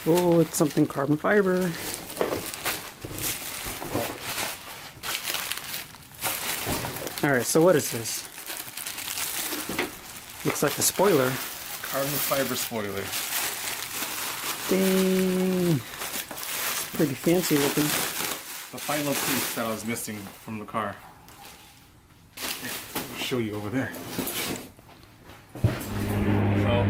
Oh, it's something carbon fiber. Alright, so what is this? Looks like a spoiler. Carbon fiber spoiler. Dang. Pretty fancy looking. The final piece that I was missing from the car. I'll show you over there. So,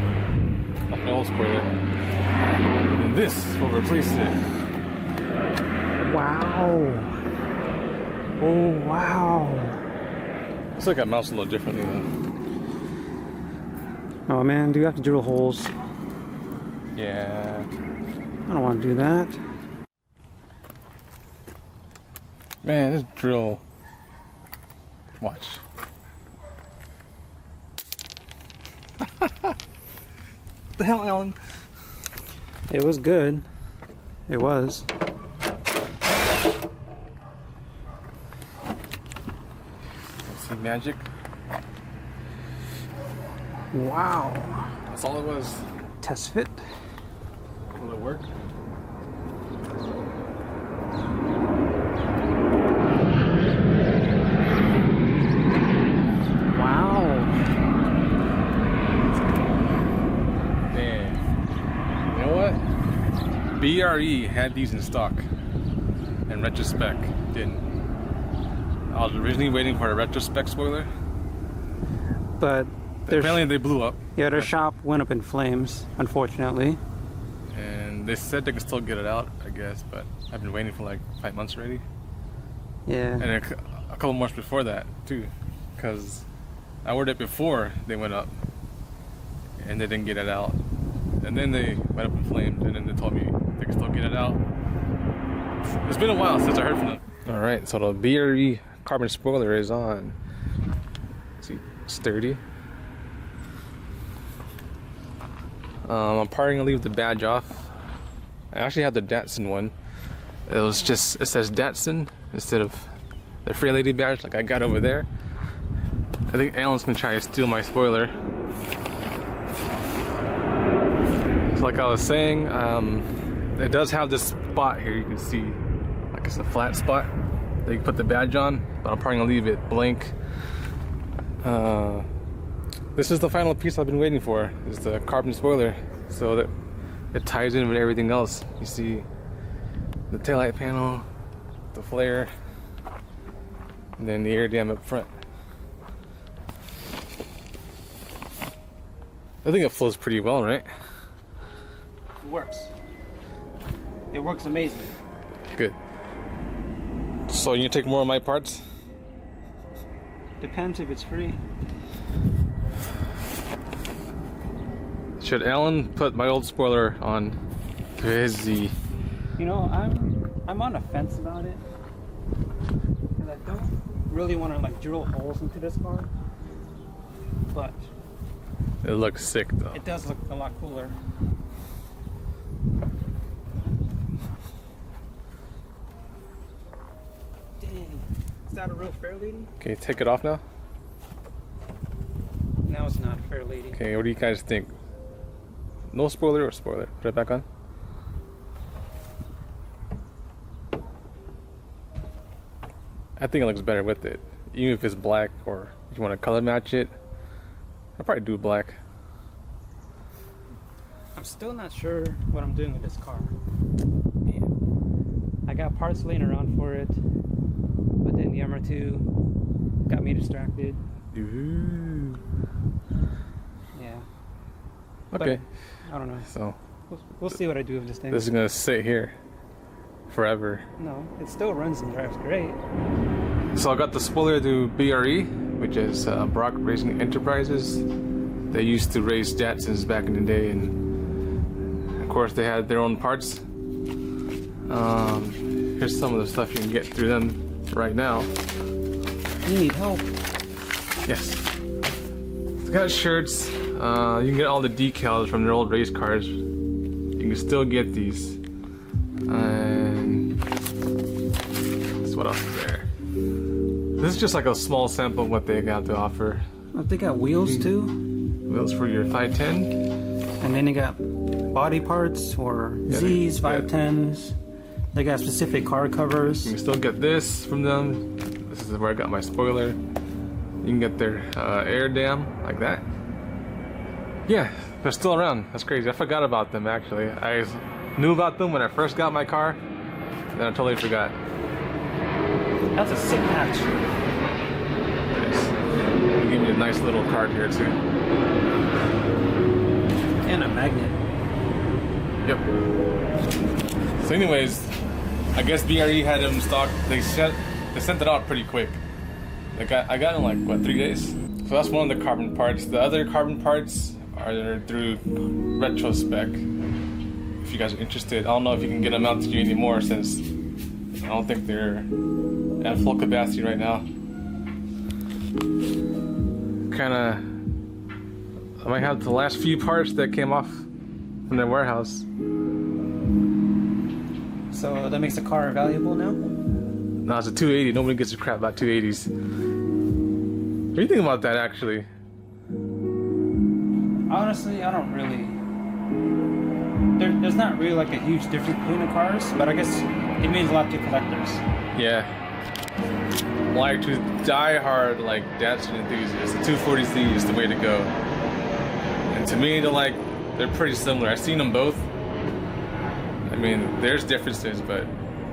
my old spoiler. And this is what replaced it. Wow. Oh, wow. Looks like I mounts a little differently though. Oh man, do you have to drill holes? Yeah. I don't want to do that. Man, this drill. Watch. The hell, Alan? It was good. It was. See magic? Wow. That's all it was. Test fit. Will it work? Wow. Man. You know what? BRE had these in stock. And retrospec didn't. I was originally waiting for a retrospec spoiler. But apparently they blew up. Yeah, their shop went up in flames, unfortunately. And they said they could still get it out, I guess, but I've been waiting for like 5 months already. Yeah. And a couple months before that, too. Because I ordered it before they went up. And they didn't get it out. And then they went up in flames, and then they told me they could still get it out. It's been a while since I heard from them. Alright, so the BRE carbon spoiler is on. See, sturdy. I'm probably gonna leave the badge off. I actually have the Datsun one. It says Datsun instead of the Free Lady badge like I got over there. I think Alan's gonna try to steal my spoiler. So like I was saying, it does have this spot here you can see. Like it's a flat spot that you can put the badge on, but I'm probably gonna leave it blank. This is the final piece I've been waiting for, is the carbon spoiler, so that it ties in with everything else. You see the taillight panel, the flare, and then the air dam up front. I think it flows pretty well, right? It works. It works amazing. Good. So you gonna take more of my parts? Depends if it's free. Should Alan put my old spoiler on to his Z? You know, I'm on the fence about it. Because I don't really want to like drill holes into this car. But it looks sick though. it does look a lot cooler. Dang. Is that a real Fair Lady? Okay, take it off now. No, it's not a Fair Lady. Okay, what do you guys think? No spoiler or spoiler? Put it back on. I think it looks better with it. Even if it's black, or if you want to color match it, I'll probably do black. I'm still not sure what I'm doing with this car. Man. I got parts laying around for it, but then the MR2 got me distracted. Ooh. Yeah. Okay. But I don't know. So We'll see what I do with this thing. this is gonna sit here forever. No, it still runs and drives great. So I got the spoiler to BRE, which is Brock Racing Enterprises. They used to race Datsuns back in the day, and of course they had their own parts. Here's some of the stuff you can get through them right now. You need help. Yes. They got shirts. You can get all the decals from their old race cars. You can still get these. And what else is there? This is just like a small sample of what they got to offer. They got wheels too. Wheels for your 510. And then they got body parts for Z's, 510s. They got specific car covers. You can still get this from them. This is where I got my spoiler. You can get their air dam like that. Yeah, they're still around. That's crazy. I forgot about them actually. I knew about them when I first got my car, then I totally forgot. That's a sick hatch. They give me a nice little card here too. And a magnet. Yep. So anyways, I guess BRE had them stocked. They sent it out pretty quick. I got it in like what, 3 days? So that's one of the carbon parts. The other carbon parts are through Retrospec. If you guys are interested, I don't know if you can get them out to you anymore since I don't think they're at full capacity right now. Kinda, I might have the last few parts that came off from their warehouse. So that makes the car valuable now? No, it's a 280. Nobody gives a crap about 280s. What do you think about that, actually? Honestly, I don't really. There's not really like a huge difference between the cars, but I guess it means a lot to collectors. Yeah. Like to die-hard like Datsun enthusiasts, the 240Z is the way to go. And to me, they're pretty similar. I've seen them both. I mean, there's differences, but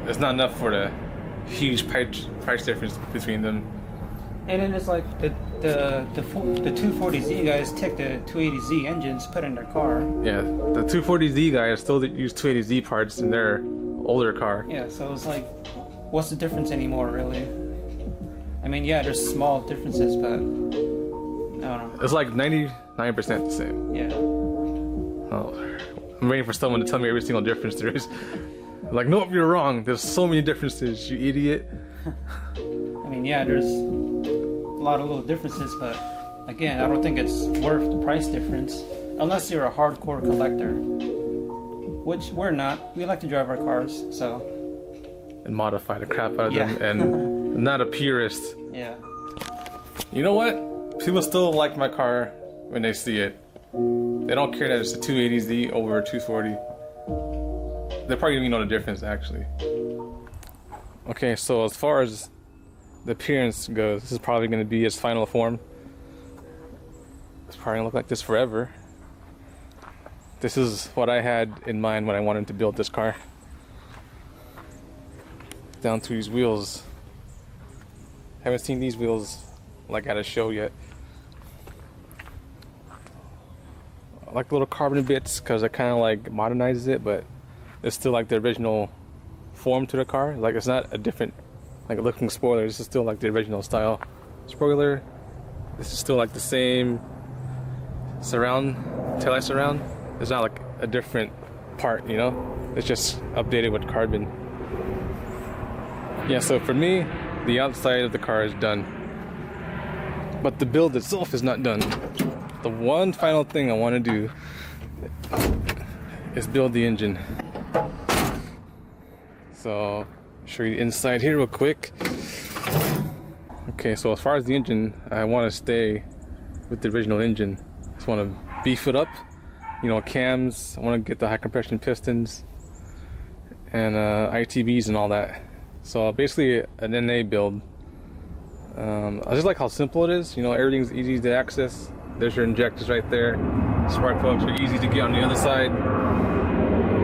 it's not enough for the huge price difference between them. And then it's like the 240Z guys take the 280Z engines, put in their car. Yeah, the 240Z guys still use 280Z parts in their older car. Yeah, so it's like, what's the difference anymore, really? I mean, yeah, there's small differences, but I don't know. It's like 99% the same. Yeah. Oh, I'm waiting for someone to tell me every single difference there is. I'm like, nope, you're wrong. There's so many differences, you idiot. I mean, yeah, there's a lot of little differences, but again, I don't think it's worth the price difference unless you're a hardcore collector, which we're not. We like to drive our cars, so. And modify the crap out of them, and not a purist. Yeah. You know what? People still like my car when they see it. They don't care that it's a 280Z over a 240. They probably don't even know the difference, actually. Okay, so as far as the appearance goes, this is probably going to be its final form. It's probably going to look like this forever. This is what I had in mind when I wanted to build this car. Down to these wheels. Haven't seen these wheels like at a show yet. I like the little carbon bits because it kind of like modernizes it, but it's still like the original form to the car. Like it's not a different like looking spoiler. This is still like the original style spoiler. This is still like the same surround, taillight surround. It's not like a different part, you know? It's just updated with carbon. Yeah, so for me, the outside of the car is done. But the build itself is not done. The one final thing I want to do is build the engine. So, show you the inside here real quick. Okay, so as far as the engine, I want to stay with the original engine. Just want to beef it up. You know, cams, I want to get the high compression pistons and ITBs and all that. So basically an NA build. I just like how simple it is. You know, everything's easy to access. There's your injectors right there. Spark plugs are easy to get on the other side.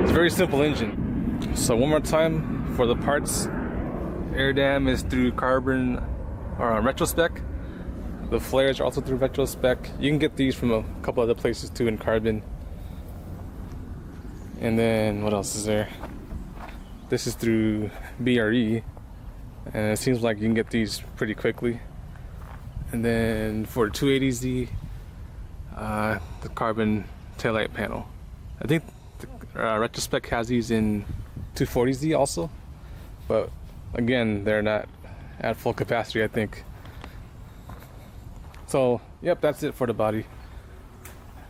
It's a very simple engine. So one more time for the parts. Air dam is through carbon or Retrospec. The flares are also through Retrospec. You can get these from a couple other places too in carbon. And then what else is there? This is through BRE, and it seems like you can get these pretty quickly. And then for 280Z, the carbon taillight panel. I think the Retrospec has these in 240Z also, but again, they're not at full capacity, I think. So, yep, that's it for the body.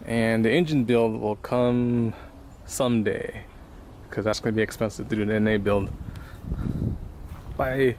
And the engine build will come someday, because that's going to be expensive to do an NA build. Bye.